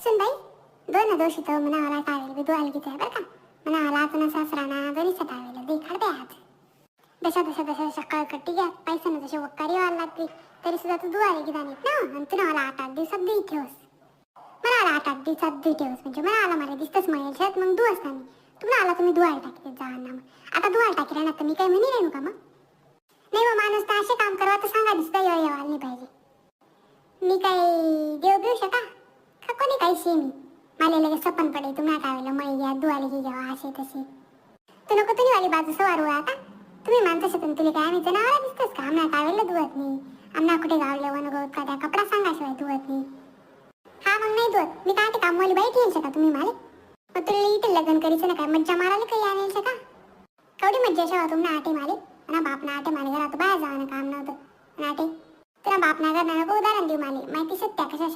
सुन बाई, दोन दोषी तो मनावाला टावेल बी दुआल की बरं का. मनावाला आता सासराना दोन्ही टावेल देखड द्या आज. दशा सकाळ कट्टी घ्या पैसा ना जसे वक्कारी व्हायला लागते तरी सुद्धा तू दुआली की जाणीत ना. आणि तू मला 8-8 दिवसात दे ठेवस. मला 8-8 दिवसात दे ठेवस म्हणजे मला मला दिसतच मिळेल शेत मग दू असता मी. तुम्हाला तुम्ही दुआल टाकते जावांना मग आता दुआल टाकी राहणार तर मी काही म्हणी राहू का मग. नाही मग माणूस तर असे काम करवा तर सांगा दिसता येवाल नाही पाहिजे. मी काही देव देऊ शका का कोणी काही शे मी. मला लगेच सपन पडे तुम्ही टावेला मळी घ्या दुआली की घ्यावा असे तसे. तू नको तुम्ही वाली बाजू सवार हुआ का. तुम्ही माणसं शकून तुला काय आम्ही जनावरा दिसतोस का. आम्हाला टावेला धुवत नाही. आम्हाला कुठे गावले वन गवत का त्या कपडा सांगाशिवाय धुवत नाही. हा मग नाही धुवत मी काय ते कामवाली बाई ठेल शका तुम्ही माले. मग तुला इथे लग्न करीचं ना काय मज्जा मारायला काही आणेल शका. कवडी मज्जा शेवा तुम्हाला आटे मारे. ना बाप ना आटे मारे घरात बाहेर जावं काम नव्हतं. नाटे तुला बाप ना घर नको उदाहरण देऊ माले माहिती सत्या कशा